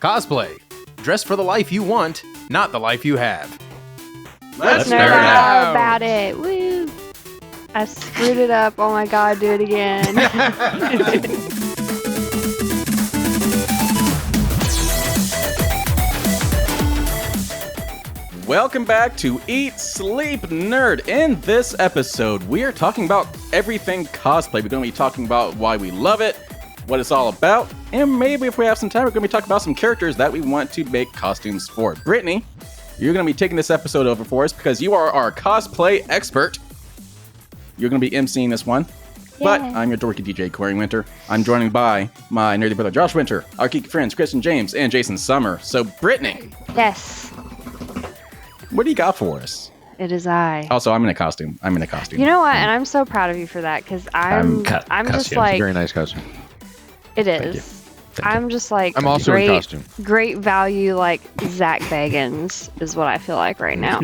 Cosplay. Dress for the life you want, not the life you have. Let's nerd out about it. Woo! I screwed it up. Oh my god, do it again. Welcome back to Eat, Sleep, Nerd. In this episode, we are talking about everything cosplay. We're going to be talking about why we love it, what it's all about, and maybe if we have some time, we're going to be talking about some characters that we want to make costumes for. Brittany, you're going to be taking this episode over for us because you are our cosplay expert. You're going to be emceeing this one. Yeah. But I'm your dorky DJ, Corey Winter. I'm joined by my nerdy brother, Josh Winter, our geeky friends, Kristen James, and Jason Summer. So, Brittany. Yes. What do you got for us? It is I. Also, I'm in a costume. You know what? And I'm so proud of you for that because I'm just like... Very nice costume. It is. Thank you. I'm just like... I'm also in costume. Great value, like Zach Bagans is what I feel like right now.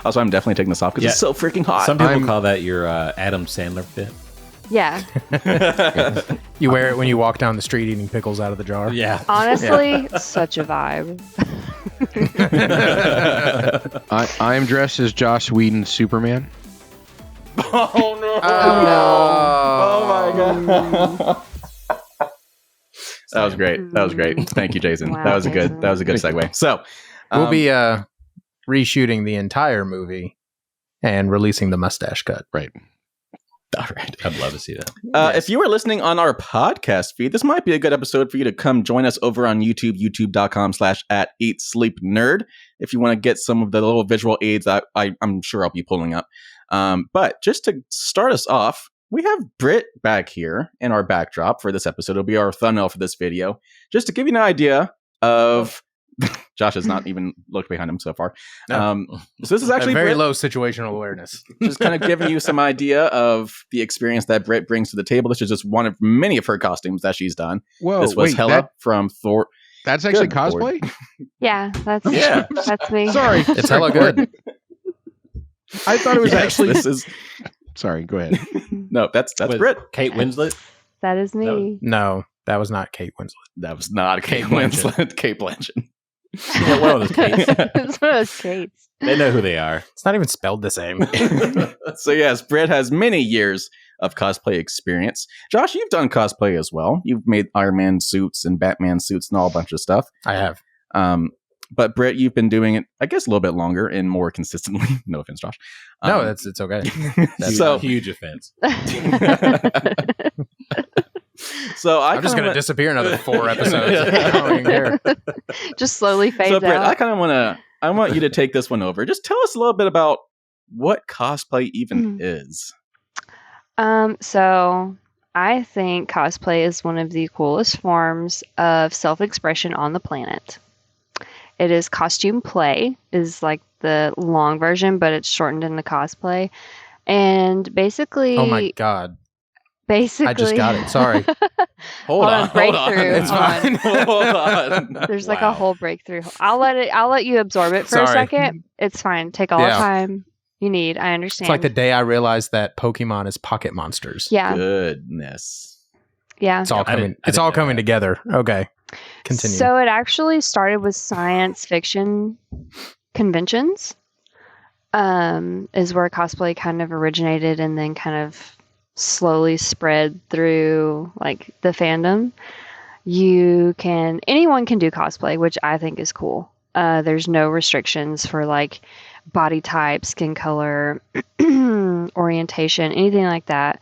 Also, I'm definitely taking this off because it's so freaking hot. Some people call that your Adam Sandler fit. Yeah. You wear it when you walk down the street eating pickles out of the jar. Yeah. Honestly, such a vibe. I am dressed as Joss Whedon's Superman. Oh no! Oh my god! That was great. Thank you, Jason. Wow, that was a good segue. So we'll be reshooting the entire movie and releasing the mustache cut. Right. All right. I'd love to see that. If you are listening on our podcast feed, this might be a good episode for you to come join us over on YouTube, youtube.com/@EatSleepNerd. If you want to get some of the little visual aids that I'm sure I'll be pulling up. But just to start us off, we have Britt back here in our backdrop for this episode. It'll be our thumbnail for this video. Just to give you an idea of... Josh has not even looked behind him so far. No. So this is actually very Britt, low situational awareness. just kind of giving you some idea of the experience that Britt brings to the table. This is just one of many of her costumes that she's done. Whoa, this was Hela from Thor. That's actually Good cosplay? Lord. Yeah, that's me. Sorry. It's hella good. I thought it was actually... This is... Sorry, go ahead. No, that's Britt. Kate Winslet? That is me. No, that was not Kate Winslet. That was not Kate Winslet. Kate Blanchett. Yeah, one of those Kates. It's one of those Kates. They know who they are. It's not even spelled the same. So yes, Britt has many years of cosplay experience. Josh, you've done cosplay as well. You've made Iron Man suits and Batman suits and all a bunch of stuff. I have. But Britt, you've been doing it, I guess, a little bit longer and more consistently. No offense, Josh. No, it's okay. That's a huge offense. So I'm just going to disappear another 4 episodes. I don't even care. Just slowly fades So Britt, out. I want you to take this one over. Just tell us a little bit about what cosplay even is. So I think cosplay is one of the coolest forms of self-expression on the planet. It is costume play, is like the long version, but it's shortened into cosplay. And basically... Oh my god. Basically... I just got it. Sorry. Hold on. It's fine. Hold on. There's like a whole breakthrough. I'll let you absorb it for a second. It's fine. Take all the time you need. I understand. It's like the day I realized that Pokemon is pocket monsters. Yeah. Goodness. Yeah. It's all coming together. Okay. Continue. So it actually started with science fiction conventions. Is where cosplay kind of originated and then kind of slowly spread through like the fandom. Anyone can do cosplay, which I think is cool. There's no restrictions for like body type, skin color, orientation, anything like that.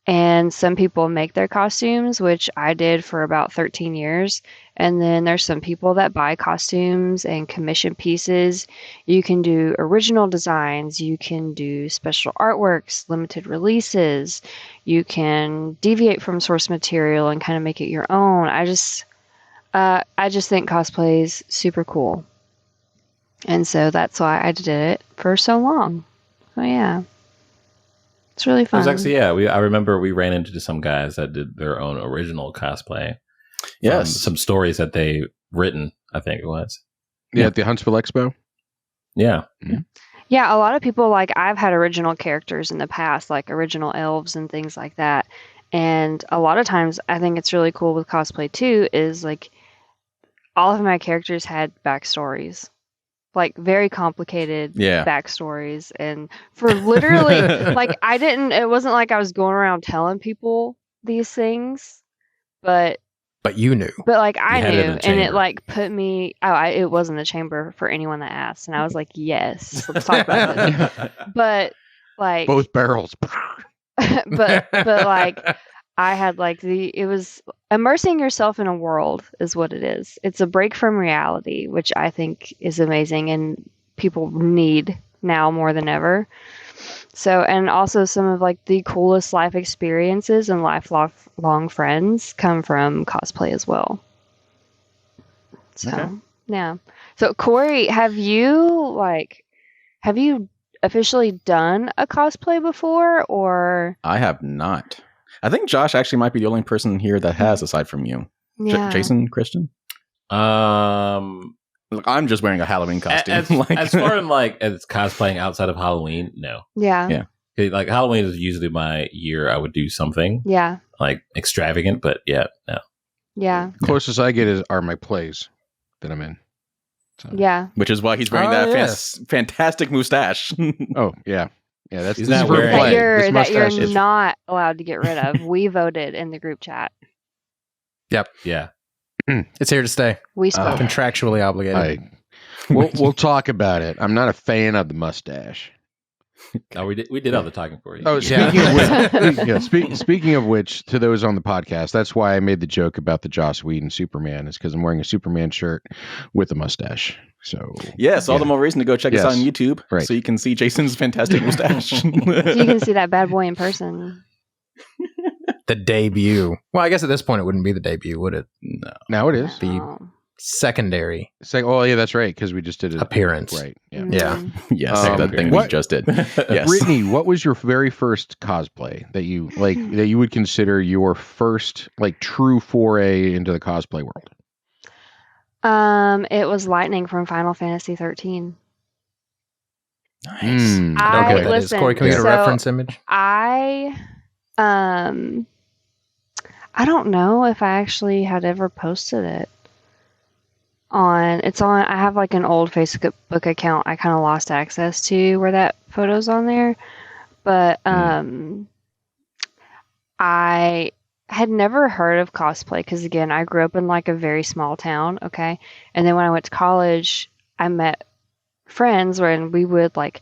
And some people make their costumes, which I did for about 13 years. And then there's some people that buy costumes and commission pieces. You can do original designs. You can do special artworks, limited releases. You can deviate from source material and kind of make it your own. I just think cosplay is super cool. And so that's why I did it for so long. So yeah. It's really fun. It was actually, I remember we ran into some guys that did their own original cosplay. Yes. Some stories that they written, I think it was. Yeah, at the Huntsville Expo. Yeah. Mm-hmm. Yeah, a lot of people, like, I've had original characters in the past, like original elves and things like that. And a lot of times, I think it's really cool with cosplay, too, is, like, all of my characters had backstories. Like very complicated backstories, and for literally like it wasn't like I was going around telling people these things, but you knew. But like I You had knew, it in a and it chamber. like put me. It was in the chamber for anyone that asked, and I was like, yes, let's talk about this. But like Both barrels. but like I had like it was immersing yourself in a world is what it is. It's a break from reality, which I think is amazing and people need now more than ever. So, and also some of like the coolest life experiences and lifelong friends come from cosplay as well. So, yeah. So, Corey, have you officially done a cosplay before, or? I have not. I think Josh actually might be the only person here that has, aside from you. Yeah. Jason, Christian? Look, I'm just wearing a Halloween costume. As far as cosplaying outside of Halloween, no. Yeah. Like Halloween is usually my year. I would do something Yeah. like extravagant, but no. Yeah. Closest I get are my plays that I'm in. So. Yeah. Which is why he's wearing fantastic mustache. Oh yeah, that's He's this not is for wearing- play. This That mustache you're is- not allowed to get rid of. We voted in the group chat. Yeah. It's here to stay. We spoke. Contractually obligated. We'll talk about it. I'm not a fan of the mustache. No, we did all the talking for you. Oh, speaking of which, to those on the podcast, that's why I made the joke about the Joss Whedon Superman, is because I'm wearing a Superman shirt with a mustache. So all the more reason to go check us out on YouTube, right. so you can see Jason's fantastic mustache. You can see that bad boy in person. The debut. Well, I guess at this point it wouldn't be the debut, would it? No. now it is. The secondary It's like, oh yeah, that's right, because we just did it. appearance. Right. Yeah. Mm. Yeah. Yes, Um, that thing what- we just did. Yes. Brittany, what was your very first cosplay that you that you would consider your first true foray into the cosplay world? It was Lightning from Final Fantasy 13. Nice. I don't know what that is. listen, Corey, can we get a so reference image? I don't know if I actually had ever posted it I have like an old Facebook account I kind of lost access to where that photo's on there. But I had never heard of cosplay because, again, I grew up in like a very small town, okay? And then when I went to college, I met friends and we would like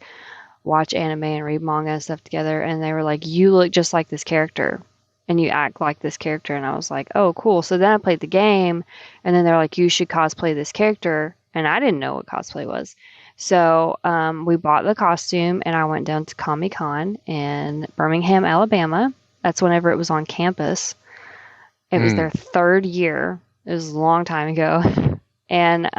watch anime and read manga and stuff together, and they were like, you look just like this character and you act like this character. And I was like, oh, cool. So then I played the game, and then they're like, you should cosplay this character. And I didn't know what cosplay was. So we bought the costume, and I went down to Comic-Con in Birmingham, Alabama. That's whenever it was on campus. It was their third year. It was a long time ago. And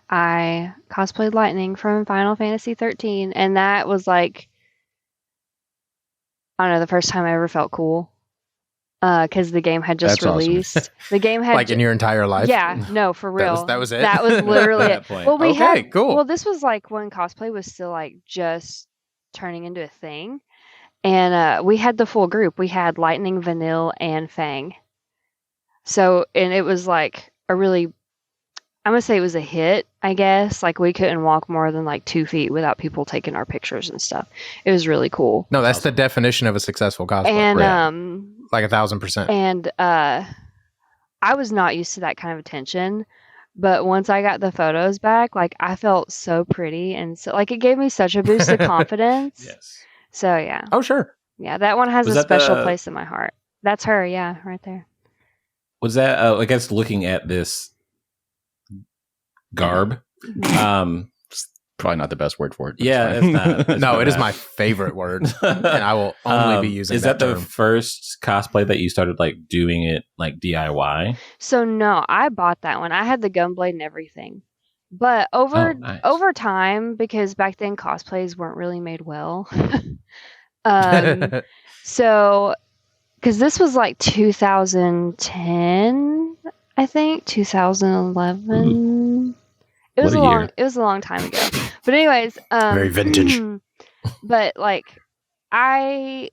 I cosplayed Lightning from Final Fantasy 13. And that was like, I don't know, the first time I ever felt cool. Because the game had just That's awesome. released. The game had Like in your entire life? Yeah, no, for real. That was it? That was literally At it. that point. Well, Okay, cool. Well, this was like when cosplay was still like just turning into a thing. And we had the full group. We had Lightning, Vanille, and Fang. So, and it was like I'm going to say it was a hit, I guess. Like we couldn't walk more than like 2 feet without people taking our pictures and stuff. It was really cool. No, that's the definition of a successful cosplay. And like 1,000%. And I was not used to that kind of attention, but once I got the photos back, like I felt so pretty, and so like it gave me such a boost of confidence. Yes. So yeah, Oh, sure. yeah, that one has Was a that special the- place in my heart. That's her, yeah, right there. Was that I guess looking at this garb? Probably not the best word for it. but Yeah, it's it's fine. not. No, it is my favorite word. And I will only be using Is that the term. first cosplay that you started like doing it like DIY? So no, I bought that one. I had the gunblade and everything. But over nice. over time, because back then cosplays weren't really made well. So, because this was like 2010, I think 2011. It was What a year. it was a long time ago. But anyways, Very vintage. But like, I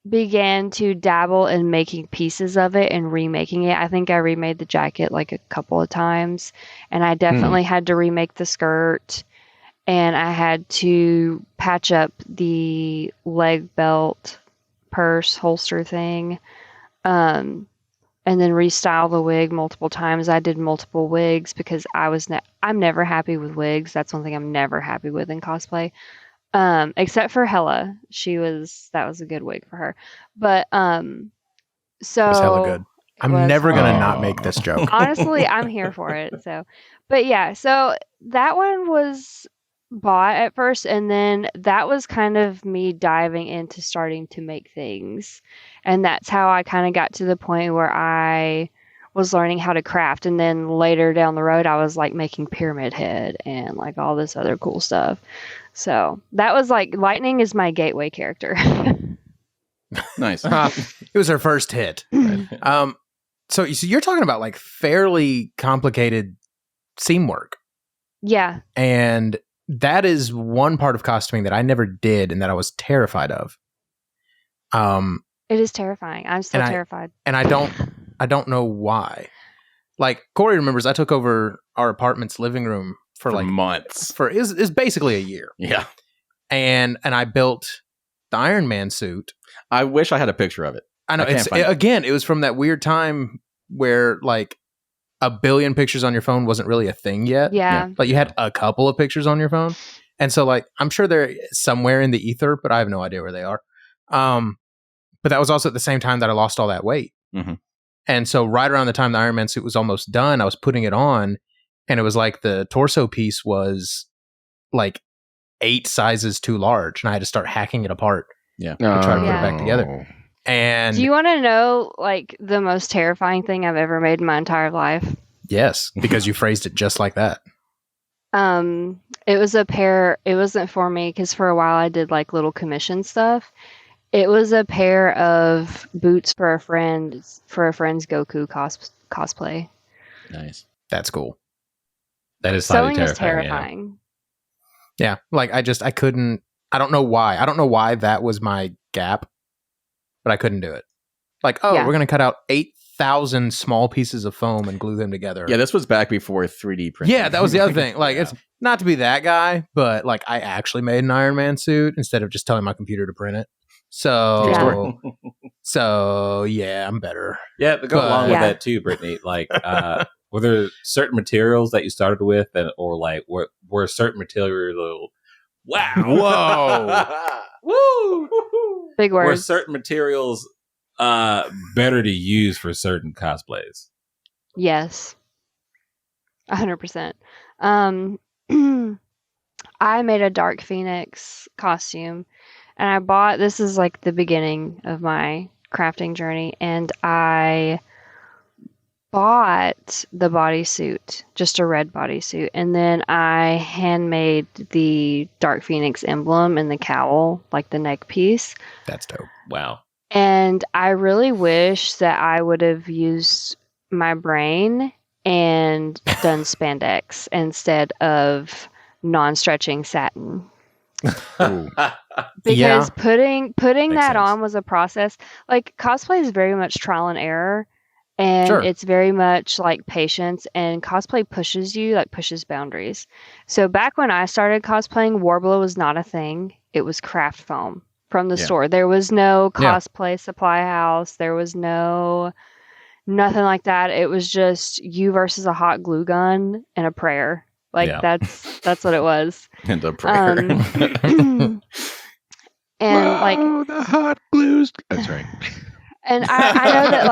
began to dabble in making pieces of it and remaking it. I think I remade the jacket like a couple of times, and I definitely had to remake the skirt, and I had to patch up the leg belt purse holster thing, and then restyle the wig multiple times. I did multiple wigs because I'm never happy with wigs. That's one thing I'm never happy with in cosplay. Except for Hella. That was a good wig for her. But so It was hella good. I'm was never hella gonna good. not make this joke. Honestly, I'm here for it. So, but yeah, so that one was bought at first, and then that was kind of me diving into starting to make things, and that's how I kind of got to the point where I was learning how to craft, and then later down the road I was like making Pyramid Head and like all this other cool stuff. So that was like Lightning is my gateway character. Nice. It was her first hit. So you're talking about like fairly complicated seam work. Yeah. And that is one part of costuming that I never did and that I was terrified of. It is terrifying. I'm still terrified. And I don't know why. Like Corey remembers I took over our apartment's living room for like months. It's basically a year. Yeah. And I built the Iron Man suit. I wish I had a picture of it. I know. It was from that weird time where like a billion pictures on your phone wasn't really a thing yet. Yeah. Like you had a couple of pictures on your phone. And so like, I'm sure they're somewhere in the ether, but I have no idea where they are. But that was also at the same time that I lost all that weight. Mm-hmm. And so right around the time the Iron Man suit was almost done, I was putting it on and it was like the torso piece was like 8 sizes too large and I had to start hacking it apart. Yeah. To try to put it back together. And do you want to know like the most terrifying thing I've ever made in my entire life? Yes, because you phrased it just like that. It was a pair. It wasn't for me because for a while I did like little commission stuff. It was a pair of boots for a friend's Goku cosplay. Nice. That's cool. That is slightly Sewing is terrifying. Yeah, like I couldn't. I don't know why. I don't know why that was my gap, but I couldn't do it. Like, we're going to cut out 8,000 small pieces of foam and glue them together. Yeah, this was back before 3D printing. Yeah, that was the other thing. Like, it's not to be that guy, but like I actually made an Iron Man suit instead of just telling my computer to print it. So, I'm better. Yeah, to go along with that too, Brittany. Like, were there certain materials that you started with, or like were certain materials? Wow! Whoa! Woo! Big words. Were certain materials better to use for certain cosplays? Yes. 100%. I made a Dark Phoenix costume and this is like the beginning of my crafting journey, and I bought the bodysuit, just a red bodysuit, and then I handmade the Dark Phoenix emblem and the cowl, like the neck piece. That's dope. Wow. And I really wish that I would have used my brain and done spandex instead of non-stretching satin. Because putting that on was a process. Like cosplay is very much trial and error, and it's very much like patience, and cosplay pushes boundaries. So back when I started cosplaying, Warbler was not a thing. It was craft foam from the store. There was no cosplay supply house. There was nothing like that. It was just you versus a hot glue gun and a prayer. Like that's what it was. And a prayer. And the hot glues. That's right. And I know that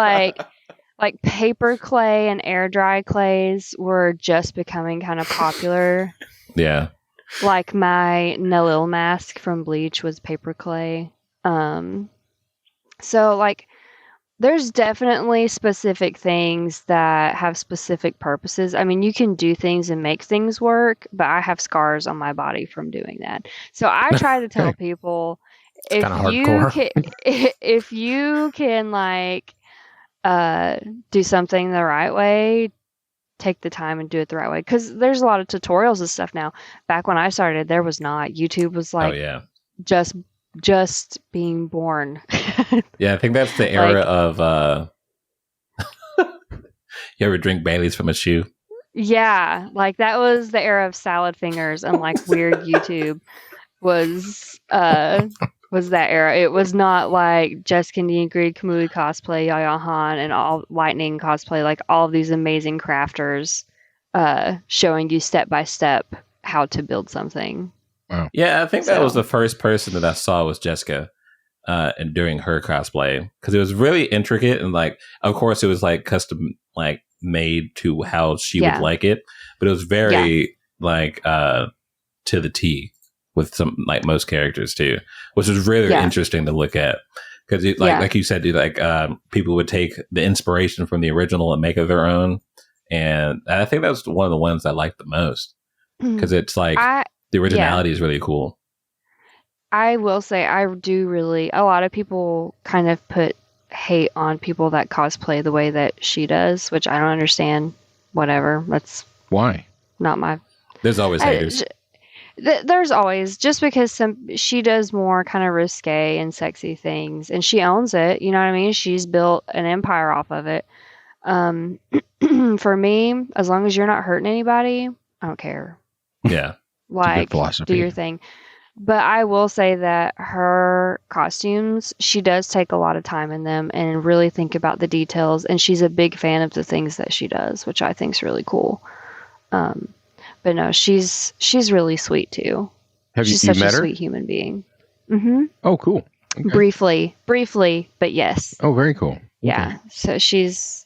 like paper clay and air dry clays were just becoming kind of popular. Yeah. Like my Nalil mask from Bleach was paper clay. So like there's definitely specific things that have specific purposes. I mean, you can do things and make things work, but I have scars on my body from doing that. So I try to tell people if you can like do something the right way, take the time and do it the right way. Because there's a lot of tutorials and stuff now. Back when I started, there was not. YouTube was like just just being born. Yeah, I think that's the era of you ever drink Bailey's from a shoe? Yeah, like that was the era of salad fingers and like weird YouTube was that era. It was not like Jessica Ingrid, Kamui cosplay, Yaya Han, and all Lightning cosplay, like all of these amazing crafters showing you step by step how to build something. Wow. Yeah, I think that was the first person that I saw was Jessica and doing her cosplay because it was really intricate and like, of course, it was like custom, like made to how she would like it, but it was very like to the T with some like most characters too, which was really interesting to look at because like you said, like people would take the inspiration from the original and make it their own, and I think that was one of the ones I liked the most because it's like the originality is really cool. I will say I do really. A lot of people kind of put hate on people that cosplay the way that she does, which I don't understand. Whatever. That's why not my. There's always haters. There's always, just because she does more kind of risque and sexy things, and she owns it. You know what I mean? She's built an empire off of it. For me, as long as you're not hurting anybody, I don't care. Yeah, like do your thing. But I will say that her costumes, she does take a lot of time in them and really think about the details. And she's a big fan of the things that she does, which I think is really cool. But no, she's really sweet too. She's such a sweet human being. Mm-hmm. Oh, cool. Okay. Briefly, but yes. Oh, very cool. Yeah. Okay. So she's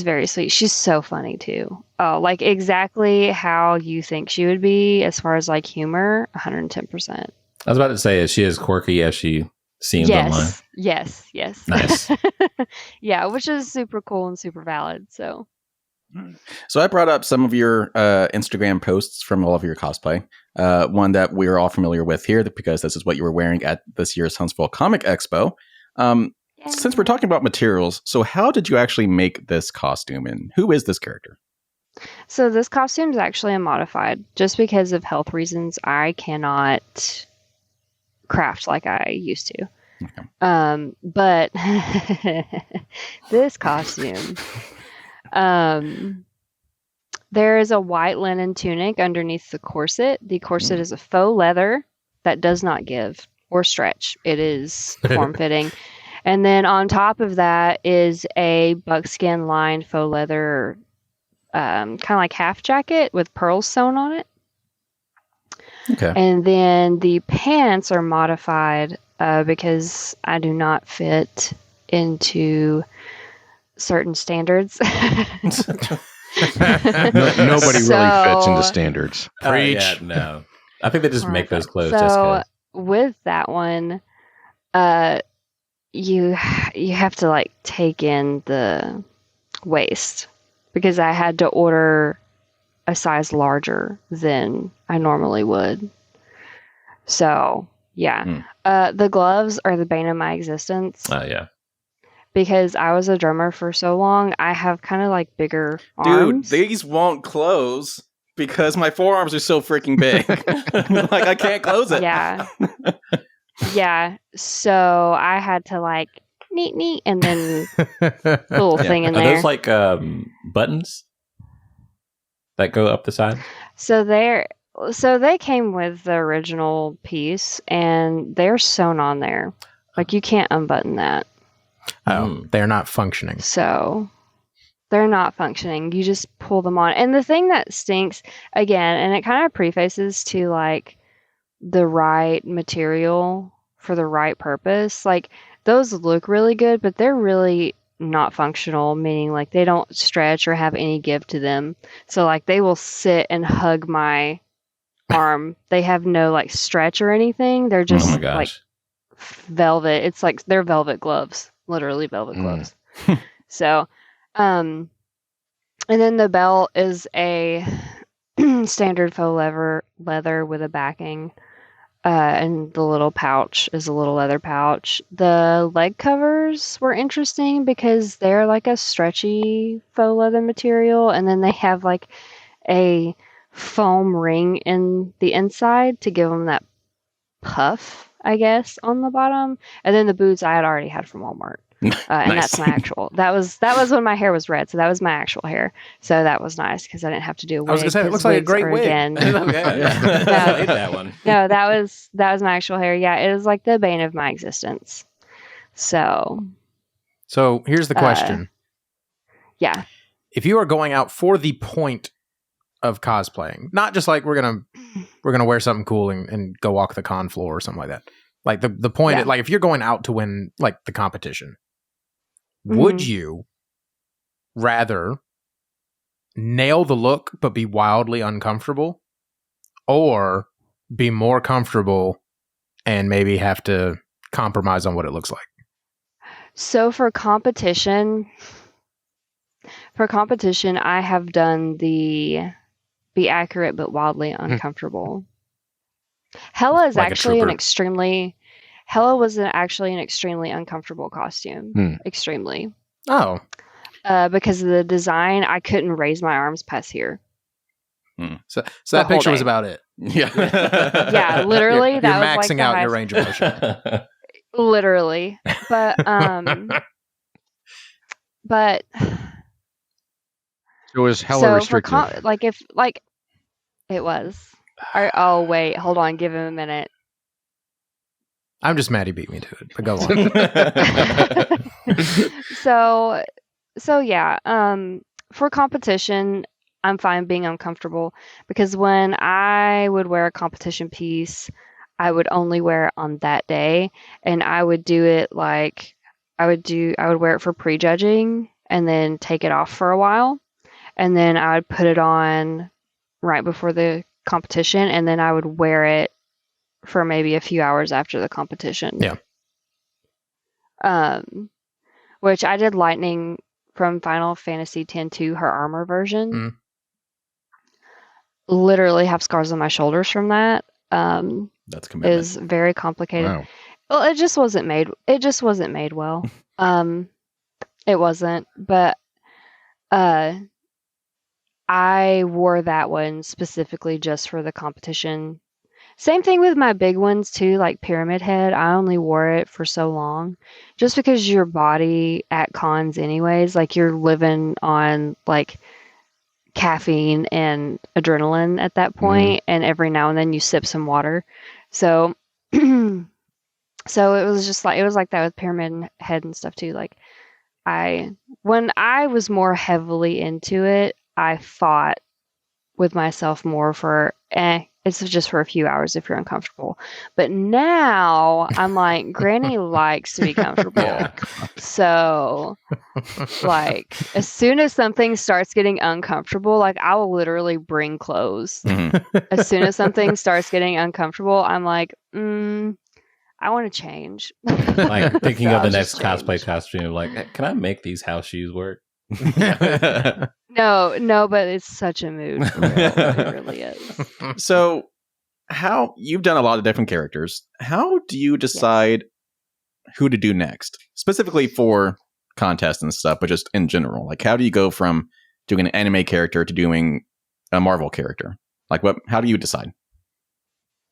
very sweet. She's so funny too. Oh, like exactly how you think she would be as far as like humor, 110%. I was about to say, is she as quirky as she seems online? Yes. Nice. Yeah, which is super cool and super valid. So I brought up some of your Instagram posts from all of your cosplay. One that we're all familiar with here because this is what you were wearing at this year's Huntsville Comic Expo. Since we're talking about materials, so how did you actually make this costume and who is this character? So this costume is actually a modified. Just because of health reasons, I cannot craft like I used to. Okay. But this costume, there is a white linen tunic underneath the corset. The corset is a faux leather that does not give or stretch. It is form-fitting. And then on top of that is a buckskin lined faux leather, kind of like half jacket with pearls sewn on it. Okay. And then the pants are modified because I do not fit into certain standards. Nobody really fits into standards. Preach. Yeah, no. I think they just make those clothes just 'cause. With that one, you have to like take in the waist because I had to order a size larger than I normally would. So yeah, the gloves are the bane of my existence. Yeah. Because I was a drummer for so long, I have kind of like bigger arms. Dude, these won't close because my forearms are so freaking big. Like I can't close it. Yeah. Yeah, so I had to like neat, and then little thing in there. Are those like buttons that go up the side? So they came with the original piece, and they're sewn on there. Like you can't unbutton that. Oh, they're not functioning. So they're not functioning. You just pull them on, and the thing that stinks again, and it kind of prefaces to like the right material for the right purpose. Like those look really good, but they're really not functional, meaning like they don't stretch or have any give to them. So like they will sit and hug my arm. They have no like stretch or anything. They're just like velvet. It's like they're velvet gloves, literally velvet gloves. So, and then the belt is a standard faux leather with a backing. And the little pouch is a little leather pouch. The leg covers were interesting because they're like a stretchy faux leather material. And then they have like a foam ring in the inside to give them that puff, I guess, on the bottom, and then the boots I had already had from Walmart. And that's my actual. That was when my hair was red, so that was my actual hair. So that was nice because I didn't have to do a wig. I was gonna say it looks like a great wig. I hate that one. No, that was my actual hair. Yeah, it was like the bane of my existence. So here's the question. Yeah. If you are going out for the point of cosplaying, not just like we're gonna wear something cool and go walk the con floor or something like that. Like the point, like if you're going out to win like the competition, would you rather nail the look but be wildly uncomfortable, or be more comfortable and maybe have to compromise on what it looks like? So for competition, I have done the be accurate but wildly uncomfortable. Hela is like actually Hela was actually an extremely uncomfortable costume. Extremely. Oh. Because of the design, I couldn't raise my arms past here. So that picture was about it. Yeah. Yeah, literally. You're that was maxing like out your range of motion. Literally. But So is Hela restrictive? It was. Oh wait, hold on, give him a minute. I'm just mad he beat me to it, but go on. So yeah, for competition, I'm fine being uncomfortable because when I would wear a competition piece, I would only wear it on that day, and I would do it like I would wear it for prejudging and then take it off for a while, and then I would put it on right before the competition, and then I would wear it for maybe a few hours after the competition. Yeah. Which I did Lightning from Final Fantasy X-2, her armor version. Literally have scars on my shoulders from that. That's commitment. Is very complicated. Wow. Well, it just wasn't made well. It wasn't, but I wore that one specifically just for the competition. Same thing with my big ones too, like Pyramid Head. I only wore it for so long just because your body at cons anyways, like you're living on like caffeine and adrenaline at that point, and every now and then you sip some water. So so it was like that with Pyramid Head and stuff too. Like when I was more heavily into it, I fought with myself more for it's just for a few hours if you're uncomfortable. But now I'm like, Granny likes to be comfortable. So like as soon as something starts getting uncomfortable, like I will literally bring clothes. As soon as something starts getting uncomfortable, I'm like, I want to change. Like thinking of the next cosplay costume, like, can I make these house shoes work? No, but it's such a mood. For real. It really is. So, how you've done a lot of different characters. How do you decide who to do next? Specifically for contests and stuff, but just in general. Like, how do you go from doing an anime character to doing a Marvel character? Like, how do you decide?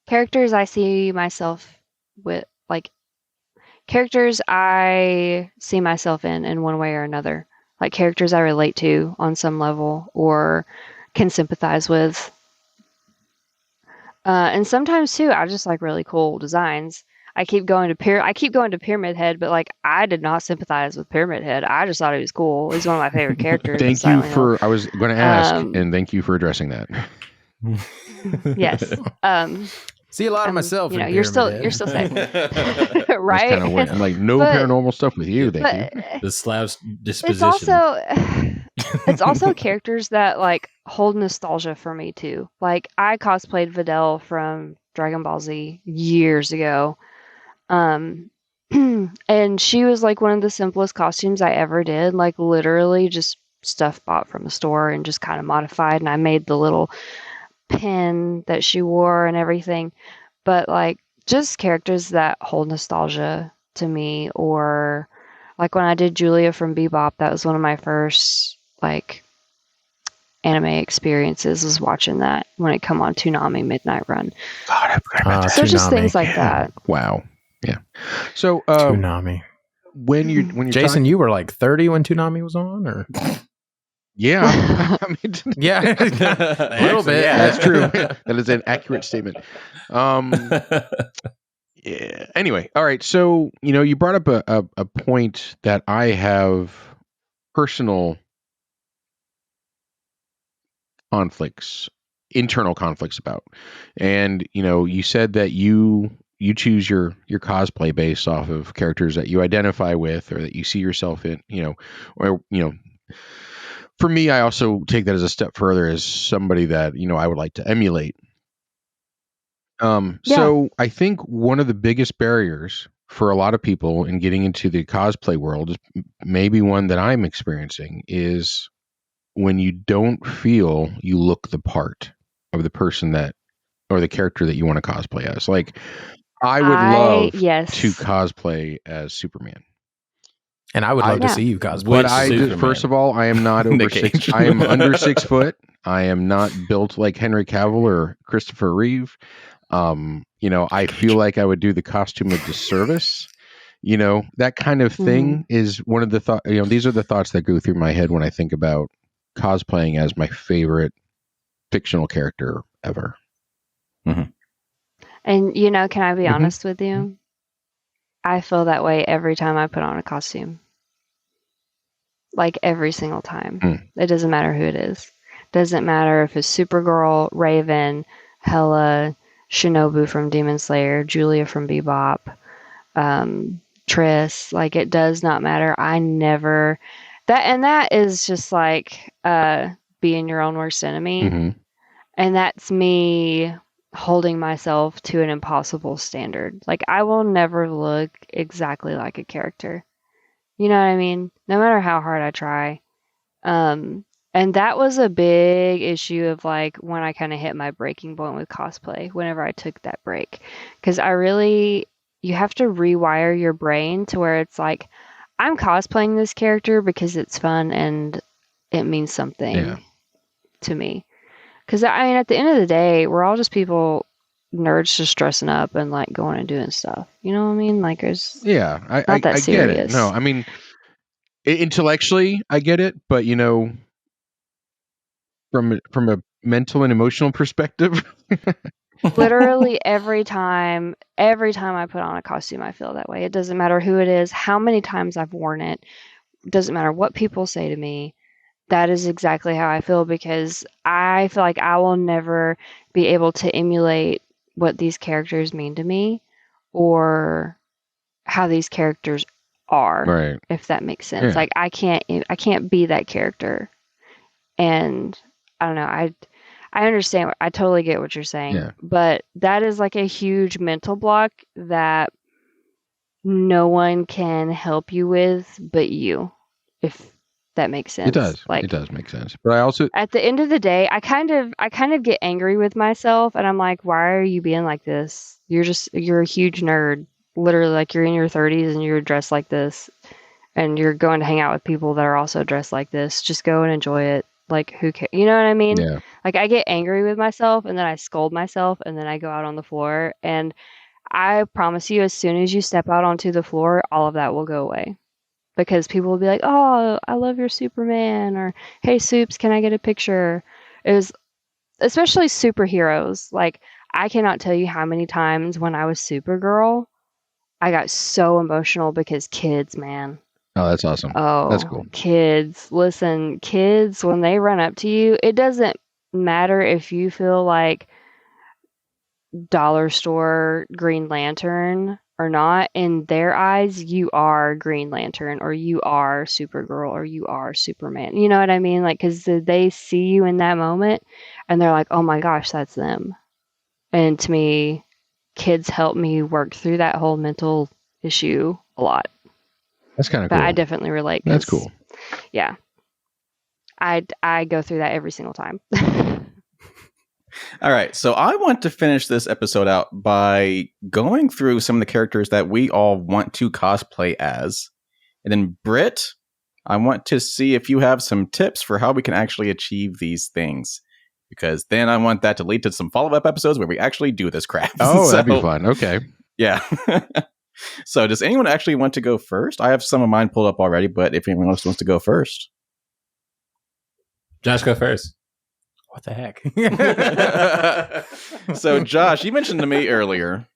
Characters I see myself with, like, characters I see myself in one way or another. Like characters I relate to on some level or can sympathize with. And sometimes too, I just like really cool designs. I keep going to Pyramid Head, but like I did not sympathize with Pyramid Head. I just thought he was cool. He's one of my favorite characters. I was going to ask, and thank you for addressing that. Yes. See a lot of myself. You're still safe, right? Kind of I'm like paranormal stuff with you. Thank you. The slouch disposition. It's also characters that like hold nostalgia for me too. Like I cosplayed Videl from Dragon Ball Z years ago, and she was like one of the simplest costumes I ever did. Like literally just stuff bought from the store and just kind of modified, and I made the little pin that she wore and everything. But like just characters that hold nostalgia to me, or like when I did Julia from Bebop, that was one of my first like anime experiences was watching that when it come on Toonami Midnight Run. God, I forgot about that. So just Toonami. things like that. Wow. Yeah. So Toonami. when you're Jason, you were like 30 when Toonami was on, or yeah, I mean, yeah, a little bit. Yeah. that's true. That is an accurate statement. Yeah. Anyway, all right. So you brought up a point that I have personal conflicts, internal conflicts about, and you said that you choose your cosplay based off of characters that you identify with or that you see yourself in, or for me, I also take that as a step further as somebody that I would like to emulate. So I think one of the biggest barriers for a lot of people in getting into the cosplay world, maybe one that I'm experiencing, is when you don't feel you look the part of the person that, or the character that you want to cosplay as. Like, I would love to cosplay as Superman. And I would love to see you cosplay. But first of all, I am not over I am under 6 foot. I am not built like Henry Cavill or Christopher Reeve. I feel like I would do the costume a disservice. That kind of thing is one of the thoughts. These are the thoughts that go through my head when I think about cosplaying as my favorite fictional character ever. Mm-hmm. And can I be honest with you? I feel that way every time I put on a costume. Like every single time. It doesn't matter who it is. Doesn't matter if it's Supergirl, Raven, Hela, Shinobu from Demon Slayer, Julia from Bebop, Triss. Like, it does not matter. I never... That is just like being your own worst enemy. Mm-hmm. And that's me holding myself to an impossible standard. Like, I will never look exactly like a character. You know what I mean? No matter how hard I try. And that was a big issue of like when I kind of hit my breaking point with cosplay, whenever I took that break. Because you have to rewire your brain to where it's like, I'm cosplaying this character because it's fun and it means something to me. Because, I mean, at the end of the day, we're all just people, nerds just dressing up and, like, going and doing stuff. You know what I mean? Like, it's not that serious. Get it. No, I mean, intellectually, I get it. But, from a mental and emotional perspective... Literally every time I put on a costume, I feel that way. It doesn't matter who it is, how many times I've worn it. It doesn't matter what people say to me. That is exactly how I feel, because I feel like I will never be able to emulate what these characters mean to me or how these characters are, right? If that makes sense. Like, I can't be that character. And I don't know, I understand. I totally get what you're saying, but that is like a huge mental block that no one can help you with but you, if that makes sense. It does. Like, it does make sense. But I also, at the end of the day, I kind of get angry with myself, and I'm like, why are you being like this? You're a huge nerd. Literally, like, you're in your 30s and you're dressed like this, and you're going to hang out with people that are also dressed like this. Just go and enjoy it. Like, who cares? You know what I mean? Yeah. Like, I get angry with myself, and then I scold myself, and then I go out on the floor. And I promise you, as soon as you step out onto the floor, all of that will go away. Because people will be like, oh, I love your Superman, or hey, Soups, can I get a picture? It was, especially superheroes. Like, I cannot tell you how many times when I was Supergirl, I got so emotional because kids, man. Oh, that's awesome. Oh, that's cool. Kids, listen, kids, when they run up to you, it doesn't matter if you feel like dollar store Green Lantern or not. In their eyes, you are Green Lantern, or you are Supergirl, or you are Superman. You know what I mean? Like, because they see you in that moment and they're like, oh my gosh, that's them. And to me, kids help me work through that whole mental issue a lot. That's kind of cool. But I definitely relate. That's cool. Yeah. I go through that every single time. All right. So I want to finish this episode out by going through some of the characters that we all want to cosplay as. And then Britt, I want to see if you have some tips for how we can actually achieve these things. Because then I want that to lead to some follow-up episodes where we actually do this crap. Oh, that'd be fun. Okay. Yeah. So does anyone actually want to go first? I have some of mine pulled up already, but if anyone else wants to go first. Josh, go first. What the heck? So, Josh, you mentioned to me earlier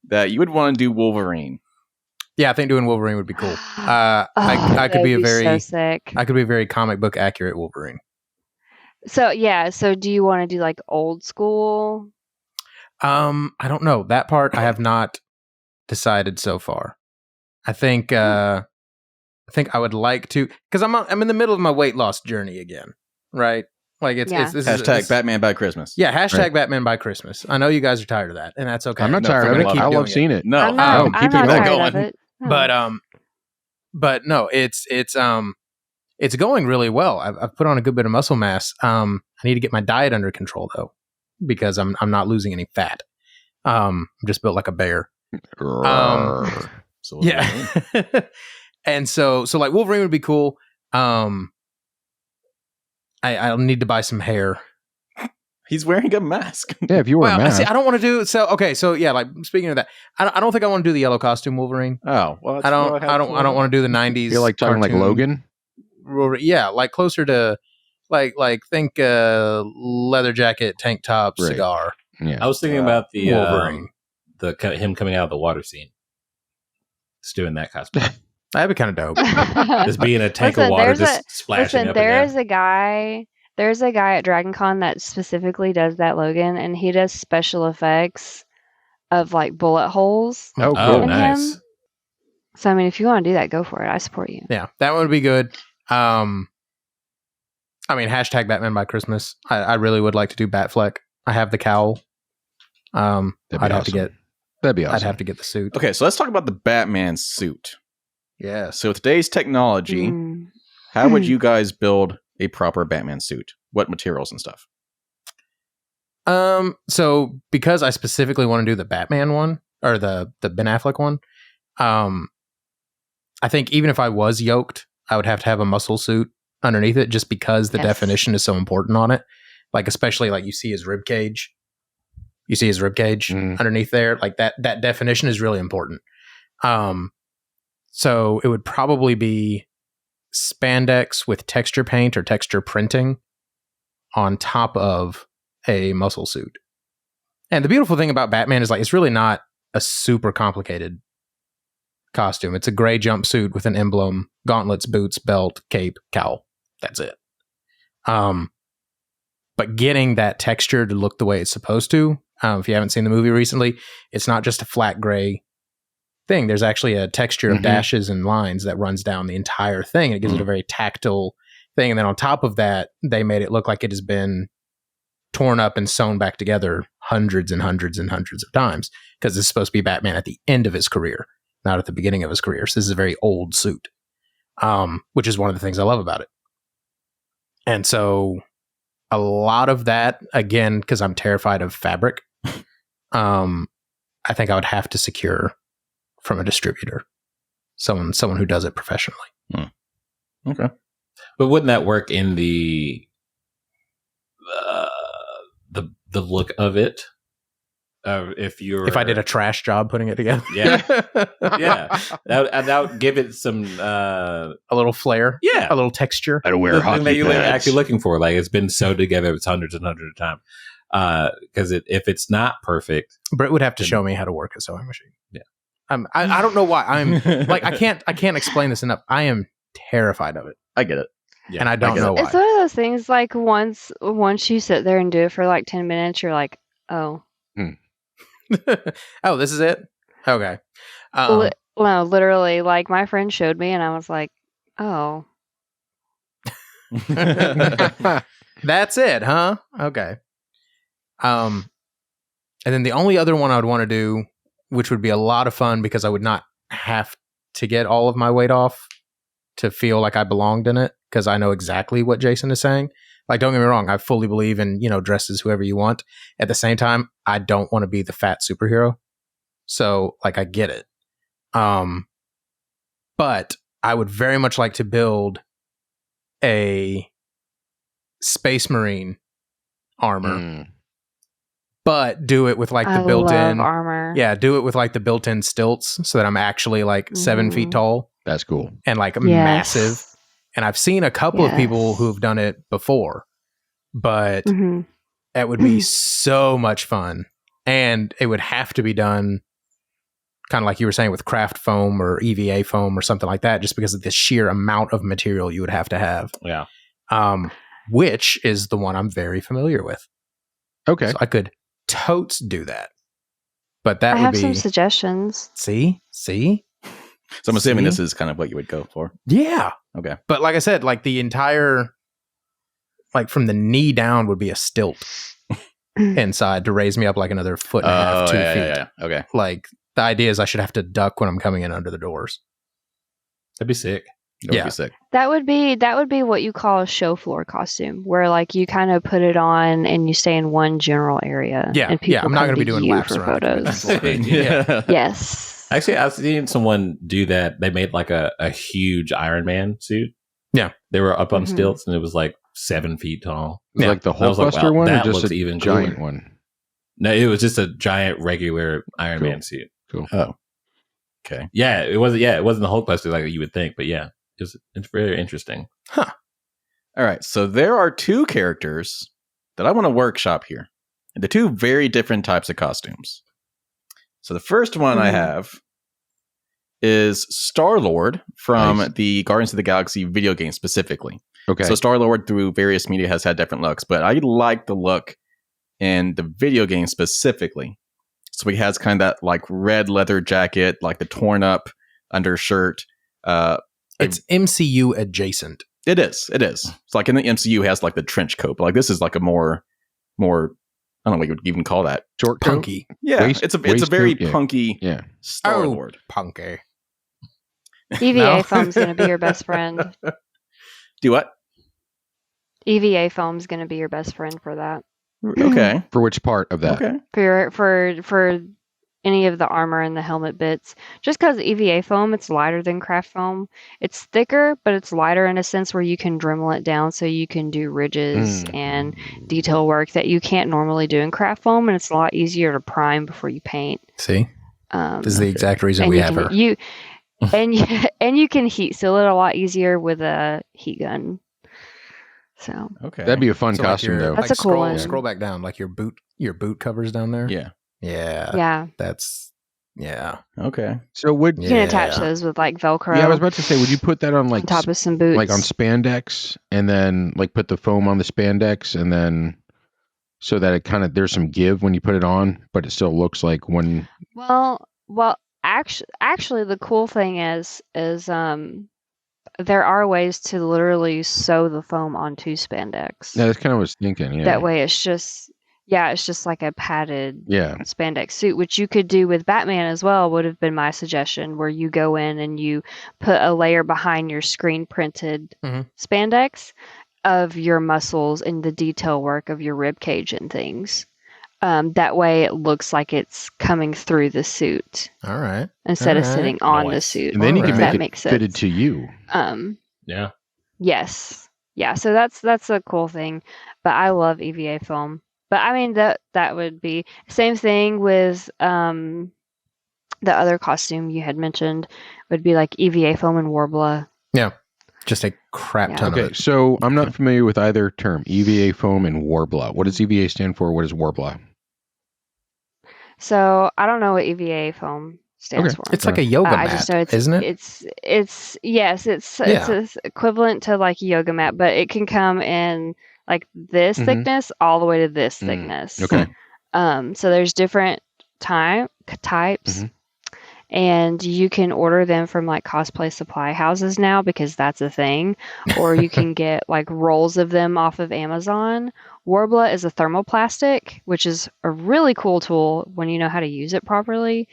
that you would want to do Wolverine. Yeah, I think doing Wolverine would be cool. I could be so sick. I could be a very comic book accurate Wolverine. So do you want to do like old school? I don't know. That part I have not decided so far. I think I would like to, because I'm in the middle of my weight loss journey again, right? Like it's hashtag Batman by Christmas. Yeah, hashtag Batman by Christmas. I know you guys are tired of that, and that's okay. I'm not tired of it. I love seeing it. No, I'm not tired going. of it. No. But no, it's going really well. I've put on a good bit of muscle mass. I need to get my diet under control though, because I'm not losing any fat. I'm just built like a bear. Yeah. And so like Wolverine would be cool. I'll need to buy some hair. He's wearing a mask. Yeah, if you wear a mask. See, I don't want to do so. Okay, so yeah, like speaking of that, I don't think I want to do the yellow costume Wolverine. Oh, well, I don't want to do the 90s. You're like talking cartoon. like Logan. Yeah, like closer to like think leather jacket, tank top, Right. cigar. Yeah, I was thinking about the Wolverine. Him coming out of the water scene. Just doing that costume. That'd be kind of dope. Just being a tank of water, just splashing up and down. There's a guy at Dragon Con that specifically does that, Logan, and he does special effects of like bullet holes. Oh, cool. Oh, in nice. him. So I mean, if you want to do that, go for it. I support you. Yeah, that would be good. I mean, hashtag Batman by Christmas. I really would like to do Batfleck. I have the cowl. I'd have to get the suit. Okay, so let's talk about the Batman suit. Yeah. So with today's technology, how would you guys build a proper Batman suit? What materials and stuff? So because I specifically want to do the Batman one or the Ben Affleck one, I think even if I was yoked, I would have to have a muscle suit underneath it, just because the definition is so important on it. Like especially like you see his rib cage underneath there. Like that definition is really important. So it would probably be spandex with texture paint or texture printing on top of a muscle suit. And the beautiful thing about Batman is like it's really not a super complicated costume. It's a gray jumpsuit with an emblem, gauntlets, boots, belt, cape, cowl. That's it. But getting that texture to look the way it's supposed to, if you haven't seen the movie recently, it's not just a flat gray thing. There's actually a texture of dashes and lines that runs down the entire thing. And it gives it a very tactile thing. And then on top of that, they made it look like it has been torn up and sewn back together hundreds and hundreds and hundreds of times, because it's supposed to be Batman at the end of his career, not at the beginning of his career. So this is a very old suit, which is one of the things I love about it. And so a lot of that, again, because I'm terrified of fabric, I think I would have to secure from a distributor, someone who does it professionally. Okay. But wouldn't that work in the look of it? If I did a trash job putting it together, yeah, that would give it some a little flair, a little texture. I'd wear hockey that you're pads. actually looking for. Like it's been sewed together, it's hundreds and hundreds of times. Because if it's not perfect, Britt would have to show me how to work a sewing machine. Yeah. I don't know why I'm like I can't explain this enough. I am terrified of it. I get it. Yeah, and I don't know why. It's one of those things like once you sit there and do it for like 10 minutes, you're like, oh. Oh, this is it? Okay. No, literally, like my friend showed me and I was like, oh. That's it, huh? Okay. And then the only other one I would want to do, which would be a lot of fun because I would not have to get all of my weight off to feel like I belonged in it, because I know exactly what Jason is saying. Like, don't get me wrong, I fully believe in, dress as whoever you want. At the same time, I don't want to be the fat superhero. So, like, I get it. But I would very much like to build a Space Marine armor, but do it with like the built-in armor. Yeah, do it with like the built-in stilts so that I'm actually like 7 feet tall. That's cool. And like massive. And I've seen a couple of people who have done it before, but that would be so much fun. And it would have to be done kind of like you were saying with craft foam or EVA foam or something like that, just because of the sheer amount of material you would have to have. Yeah. Which is the one I'm very familiar with. Okay. So I could totes do that. But that I would have be some suggestions. See? So I'm assuming this is kind of what you would go for. Yeah. Okay. But like I said, like the entire, like from the knee down would be a stilt inside to raise me up like another foot and a half, 2 feet. Yeah. Okay. Like the idea is I should have to duck when I'm coming in under the doors. That'd be sick. That would be sick. That would be what you call a show floor costume, where like you kind of put it on and you stay in one general area. Yeah, and people I'm not going to be doing laps for around photos. yeah. Yes. Actually, I've seen someone do that. They made like a huge Iron Man suit. Yeah. They were up on stilts and it was like 7 feet tall. Yeah. Like the Hulkbuster one, or just a even giant cooler. one? No, it was just a giant regular Iron Man suit. Cool. Oh. Okay. Yeah, it wasn't the Hulkbuster like you would think, but yeah. It's very interesting. Huh. All right. So there are 2 characters that I want to workshop here. And the 2 very different types of costumes. So the first one I have is Star-Lord from the Guardians of the Galaxy video game specifically. Okay. So Star-Lord through various media has had different looks, but I like the look in the video game specifically. So he has kind of that like red leather jacket, like the torn up undershirt. It's MCU adjacent. It is. It's like in the MCU has like the trench coat, but like this is like a more I don't know what you would even call that. Short coat? Punky. Yeah, it's a very punky Star-Lord. Punky. EVA foam's going to be your best friend. Do what? EVA foam's going to be your best friend for that. Okay. For which part of that? Okay. For any of the armor and the helmet bits. Just because EVA foam, it's lighter than craft foam. It's thicker, but it's lighter in a sense where you can Dremel it down so you can do ridges and detail work that you can't normally do in craft foam, and it's a lot easier to prime before you paint. See? This is the exact reason we have her. You can heat seal it a lot easier with a heat gun. So okay, that'd be a fun costume though. That's a cool one. Scroll back down, like your boot covers down there. Yeah. That's okay. So you can attach those with like Velcro. Yeah, I was about to say, would you put that on like on top of some boots, like on spandex, and then like put the foam on the spandex, and then so that it kind of there's some give when you put it on, but it still looks like one. Well, actually, the cool thing is there are ways to literally sew the foam onto spandex. Yeah, that's kind of what I was thinking. Yeah. That way, it's just like a padded spandex suit, which you could do with Batman as well. Would have been my suggestion, where you go in and you put a layer behind your screen printed spandex of your muscles and the detail work of your rib cage and things. That way it looks like it's coming through the suit. All right. Instead of sitting on the suit. And then you can make it sense. fitted to you. Yeah. Yes. Yeah, so that's a cool thing. But I love EVA foam. But I mean that would be same thing with the other costume you had mentioned would be like EVA foam and Warbler. Yeah. Just a crap ton of it. So I'm not familiar with either term, EVA foam and Warbler. What does EVA stand for? What is Warbler? So I don't know what EVA foam stands for. It's like a yoga mat, I just know isn't it? It's equivalent to like a yoga mat, but it can come in like this thickness all the way to this thickness. Okay. So there's different types. And you can order them from like cosplay supply houses now because that's a thing. Or you can get like rolls of them off of Amazon. Warbler is a thermoplastic, which is a really cool tool when you know how to use it properly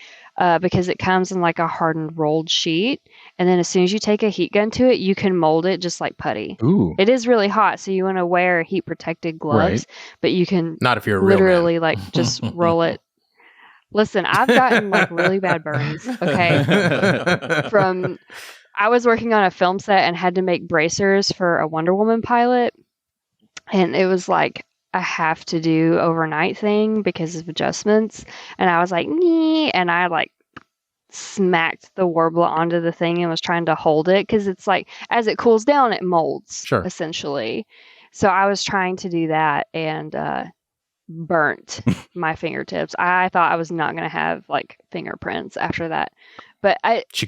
because it comes in like a hardened rolled sheet. And then as soon as you take a heat gun to it, you can mold it just like putty. Ooh. It is really hot, so you want to wear heat protected gloves, but you can not if you're a literally real man. like just roll it. Listen, I've gotten like really bad burns, okay, from I was working on a film set and had to make bracers for a Wonder Woman pilot. And it was like a have to do overnight thing because of adjustments. And I was like, nee, and I like smacked the Warbler onto the thing and was trying to hold it because it's like as it cools down, it molds essentially. So I was trying to do that and burnt my fingertips. I thought I was not going to have like fingerprints after that, but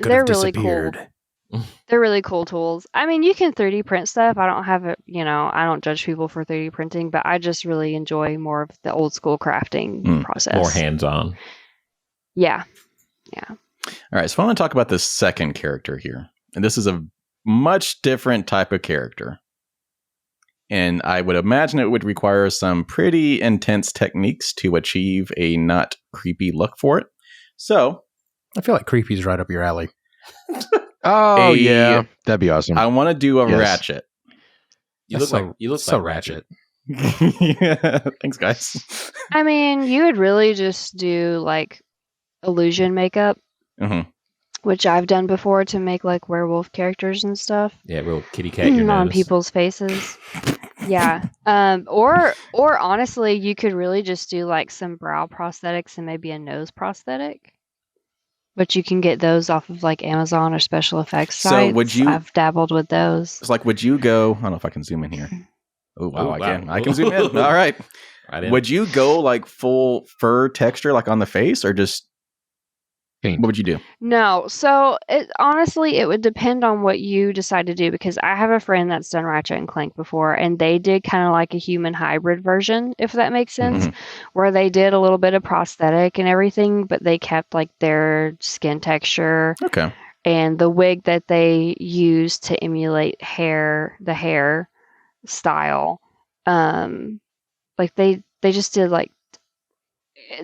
they're really cool. They're really cool tools. I mean, you can 3D print stuff. I don't have it, I don't judge people for 3D printing, but I just really enjoy more of the old school crafting process. More hands-on. Yeah. All right, so I want to talk about this second character here. And this is a much different type of character. And I would imagine it would require some pretty intense techniques to achieve a not creepy look for it. So I feel like creepy is right up your alley. Oh, yeah. That'd be awesome. I want to do a Ratchet. You look so like Ratchet. Yeah, thanks, guys. I mean, you would really just do like illusion makeup, which I've done before to make like werewolf characters and stuff. Yeah, real kitty cat your on nose. people's faces. Yeah. Or honestly, you could really just do like some brow prosthetics and maybe a nose prosthetic. But you can get those off of like Amazon or special effects sites. So I've dabbled with those. It's like, would you go? I don't know if I can zoom in here. Oh wow, I can zoom in. All right. Would you go like full fur texture, like on the face, or just paint? What would you do? No. So honestly, it would depend on what you decide to do because I have a friend that's done Ratchet and Clank before, and they did kind of like a human hybrid version, if that makes sense, where they did a little bit of prosthetic and everything, but they kept like their skin texture. Okay. And the wig that they used to emulate the hair style. Like they just did like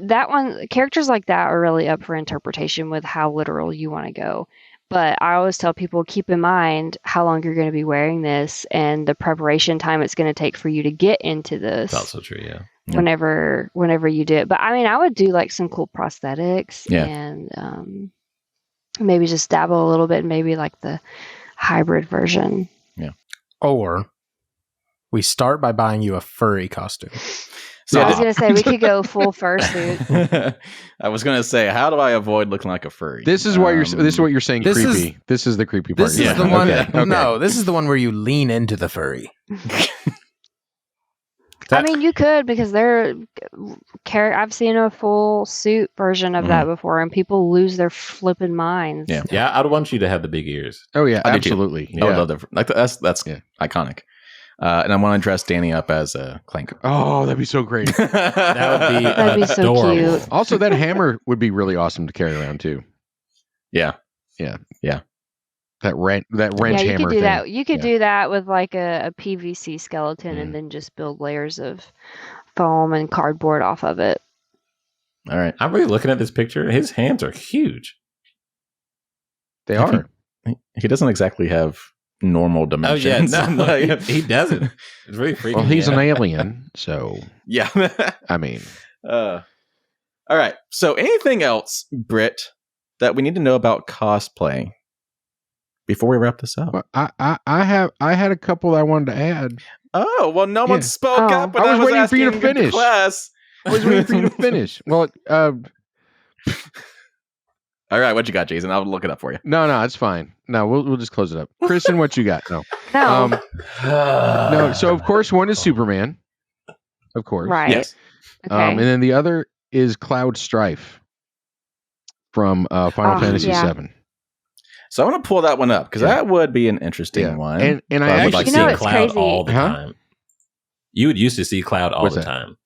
that one. Characters like that are really up for interpretation with how literal you want to go. But I always tell people, keep in mind how long you're going to be wearing this and the preparation time it's going to take for you to get into this. That's also true, yeah. Whenever you do it. But I mean, I would do like some cool prosthetics and maybe just dabble a little bit, maybe like the hybrid version. Yeah. Or we start by buying you a furry costume. So I was going to say we could go full fursuit. I was going to say, how do I avoid looking like a furry? This is why this is what you're saying. Creepy. This is the creepy part. This is the one. Okay. No, this is the one where you lean into the furry. I mean, you could because I've seen a full suit version of that before, and people lose their flipping minds. Yeah. I'd want you to have the big ears. Oh yeah, absolutely. Yeah. I would love that. Like that's iconic. And I want to dress Danny up as a Clank. Oh, that'd be so great. That'd be so cute. Also, that hammer would be really awesome to carry around too. Yeah. That wrench hammer. You could do thing. that. You could do that with like a PVC skeleton, and then just build layers of foam and cardboard off of it. All right. I'm really looking at this picture. His hands are huge. They are. He doesn't exactly have normal dimensions. Oh yeah, no, he doesn't. It's really freaking. Well, he's an alien, so yeah. I mean, all right. So, anything else, Britt, that we need to know about cosplay before we wrap this up? Well, I had a couple I wanted to add. Oh well, no one spoke up. When I was waiting for you to asking finish. Class. I was waiting for you to finish. Well, all right, what you got, Jason? I'll look it up for you. No, it's fine. No, we'll just close it up. Kristen, what you got? No. No. So of course, one is Superman. Of course, right? Yes. Okay. And then the other is Cloud Strife from Final Fantasy VII. So I'm gonna pull that one up because that would be an interesting one. And I would actually see it's Cloud crazy. all the time. You would used to see Cloud all What's the that? time.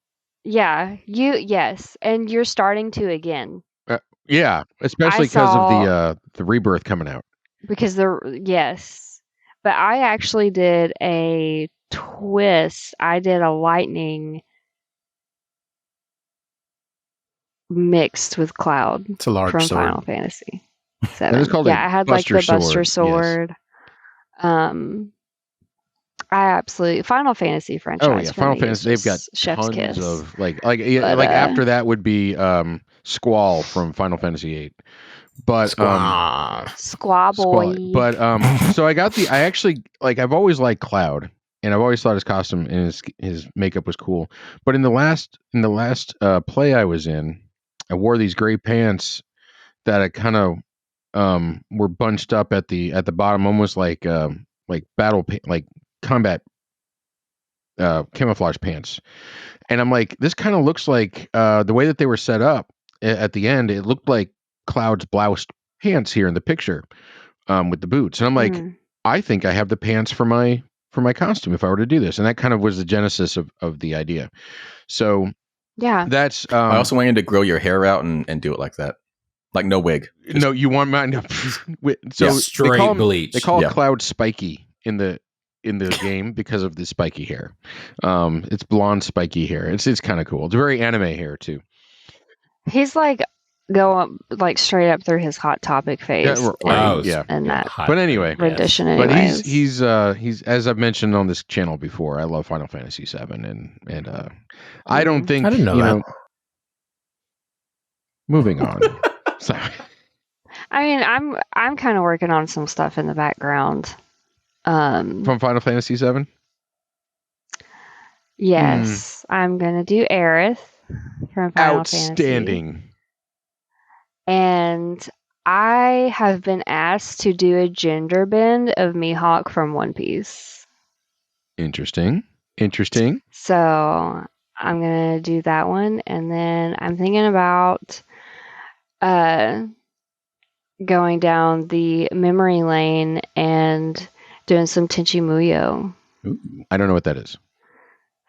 Yeah, yes, and you're starting to again. Yeah, especially because of the rebirth coming out. Because but I actually did a twist. I did a lightning mixed with Cloud. It's a large from sword. Final Fantasy VII. That is called I had like the Buster Sword. I absolutely Final Fantasy franchise. Oh yeah, Final Fantasy. They've got Chef's tons kiss. of like after that would be Squall from Final Fantasy VIII, But Squaw boy. But so I actually like, I've always liked Cloud, and I've always thought his costume and his makeup was cool. But in the last play I was in, I wore these gray pants that I kind of were bunched up at the bottom, almost like combat camouflage pants. And I'm like, this kind of looks like the way that they were set up at the end. It looked like Cloud's bloused pants here in the picture with the boots. And I'm like, I think I have the pants for my costume if I were to do this. And that kind of was the genesis of the idea. So yeah, that's I also wanted to grow your hair out and do it like that. Like no wig. No, you want mine to so straight bleach. They call Cloud spiky in the game because of the spiky hair. It's blonde spiky hair. It's kind of cool. It's very anime hair too. He's like going like straight up through his Hot Topic phase. And that. But anyway, rendition. But he's as I've mentioned on this channel before, I love Final Fantasy VII, and I don't think I didn't know that. Moving on. Sorry. I mean, I'm kind of working on some stuff in the background. From Final Fantasy VII? Yes. I'm going to do Aerith from Final Outstanding. Fantasy. And I have been asked to do a gender bend of Mihawk from One Piece. Interesting. So I'm going to do that one. And then I'm thinking about going down the memory lane and doing some Tenchi Muyo. I don't know what that is.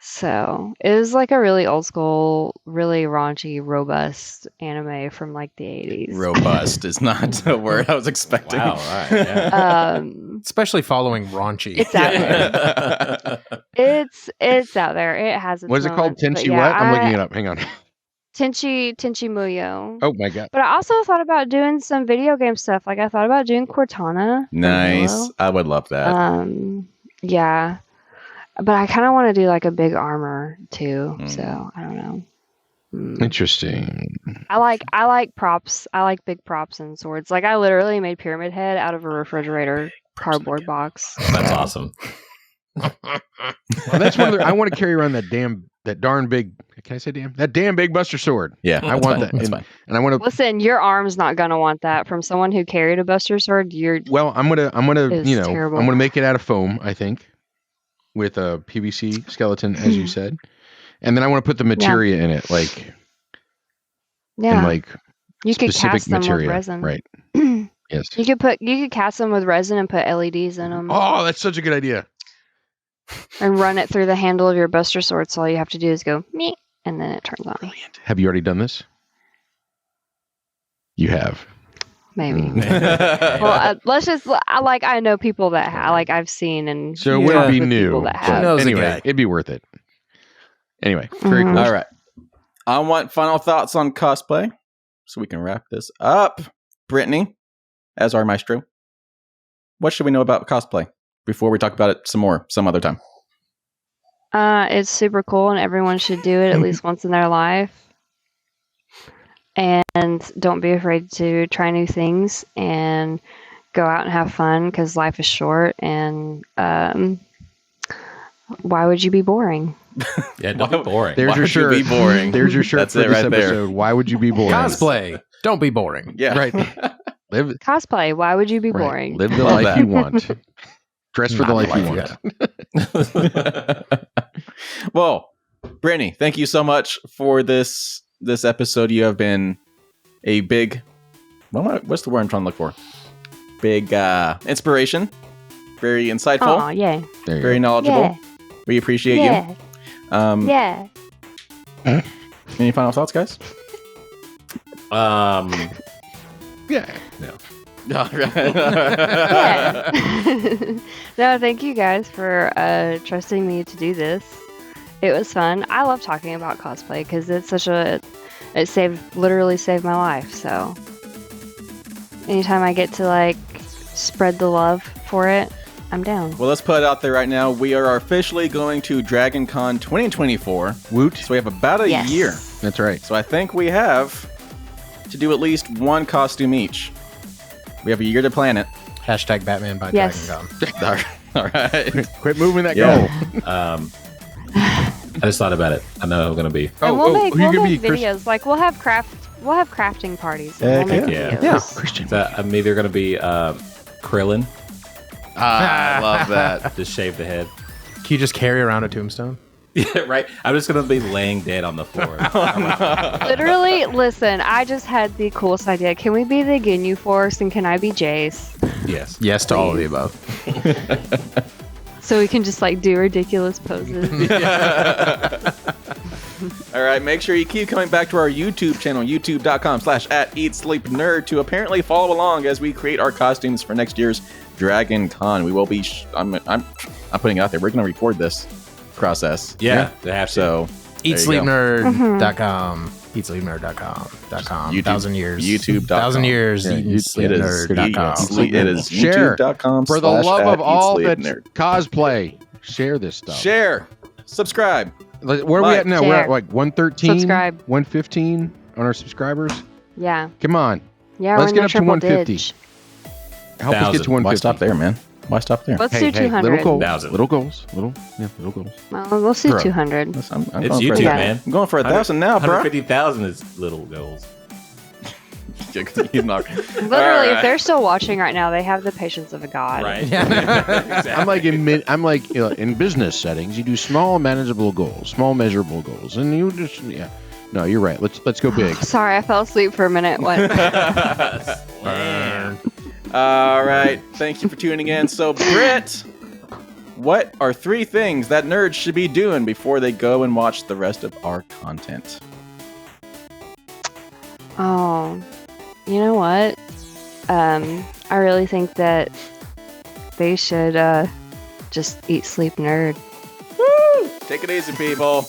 So it was like a really old school, really raunchy, robust anime from like the 80s. Robust is not the word I was expecting. Wow, right, yeah. Especially following raunchy. It's out there. It's out there. It has its What is it called? moments, Tenchi but what? I'm looking it up. Hang on. Tenchi Muyo. Oh my god. But I also thought about doing some video game stuff. Like I thought about doing Cortana. Nice. I would love that. Yeah. But I kind of want to do like a big armor too. So I don't know. Interesting. I like props. I like big props and swords. Like I literally made Pyramid Head out of a refrigerator cardboard box. That's awesome. Well, that's one of the, I want to carry around that darn big. Can I say damn? That damn big Buster Sword. Yeah, I want that. That's fine. And I want to listen. Your arm's not gonna want that from someone who carried a Buster Sword. Well, I'm gonna terrible. I'm gonna make it out of foam. I think with a PVC skeleton, as you said, and then I want to put the materia in it, like you could specific cast them materia, with resin, right? Yes. You could cast them with resin and put LEDs in them. Oh, that's such a good idea. And run it through the handle of your Buster Sword. So all you have to do is go me, and then it turns on. Brilliant. Have you already done this? You have. Maybe. Well, let's just. I know people that I've seen and so it would be new. That have. Anyway, it'd be worth it. Anyway, very cool. All right. I want final thoughts on cosplay, so we can wrap this up. Brittany, as our maestro, what should we know about cosplay before we talk about it some other time? It's super cool, and everyone should do it at least once in their life. And don't be afraid to try new things and go out and have fun because life is short. And why would you be boring? Yeah, don't be boring. There's your shirt. Be boring. There's your shirt That's for it this right episode. there. Why would you be boring? Cosplay. Don't be boring. Yeah. Right. Live Cosplay. Why would you be boring? Right. Live the life you want. Dress for the life you want. Well, Brittany, thank you so much for this episode. You have been a big, what's the word I'm trying to look for? Big inspiration. Very insightful. Oh, yeah. Very knowledgeable. Yeah. We appreciate you. Yeah. Any final thoughts, guys? Yeah. No. Yeah. No, thank you guys for trusting me to do this. It was fun. I love talking about cosplay because it's literally saved my life. So anytime I get to spread the love for it, I'm down. Well, let's put it out there right now. We are officially going to Dragon Con 2024. Woot. So we have about a year. That's right. So I think we have to do at least one costume each. We have a year to plan it. Hashtag Batman by Yes. Dragon Con. All right. Quit moving that Yeah. goal. I just thought about it. I know I'm gonna be. And we'll make you're gonna be videos. Like we'll have crafting parties. And we'll make yeah. videos. Yeah. Christian. So I'm either gonna be Krillin, I love that. just shave the head. Can you just carry around a tombstone? Yeah, right. I'm just gonna be laying dead on the floor. Literally, listen, I just had the coolest idea. Can we be the Ginyu Force and can I be Jace? Yes. Yes to all of the above. So we can just like do ridiculous poses. All right, make sure you keep coming back to our YouTube channel, youtube.com/@EatSleepNerd, to apparently follow along as we create our costumes for next year's Dragon Con. We will be. I'm putting it out there. We're going to record this process. Yeah. They have to. So EatSleepNerd.com. EatSleepNerd.com. YouTube, 1,000 years. YouTube.com. 1,000 years. Yeah, EatSleepNerd.com. It is Share. youtube.com. For the love of all that's /@EatSleepNerd. cosplay, share this stuff. Share, subscribe. Where are we at now? Share. We're at like 113, Subscribe. 115 on our subscribers. Yeah. Come on, Yeah, Let's we're in get the up to triple 150. ditch. help us get to 150. Why stop there, man? Why stop there? Let's Hey, do hey, 200. little goals, 1,000. little goals, little goals. Well, we'll see Bro. 200. I'm It's going for YouTube, Yeah. man. I'm going for 1,000 now, bro. 150,000 is little goals. Literally, if they're still watching right now, they have the patience of a god. Right. Yeah. I'm like in business settings, you do small, manageable goals, small, measurable goals, and you just No, you're right. Let's go big. Sorry, I fell asleep for a minute. What? All right. Thank you for tuning in. So, Britt, what are 3 things that nerds should be doing before they go and watch the rest of our content? Oh, you know what? I really think that they should just eat, sleep, nerd. Woo! Take it easy, people.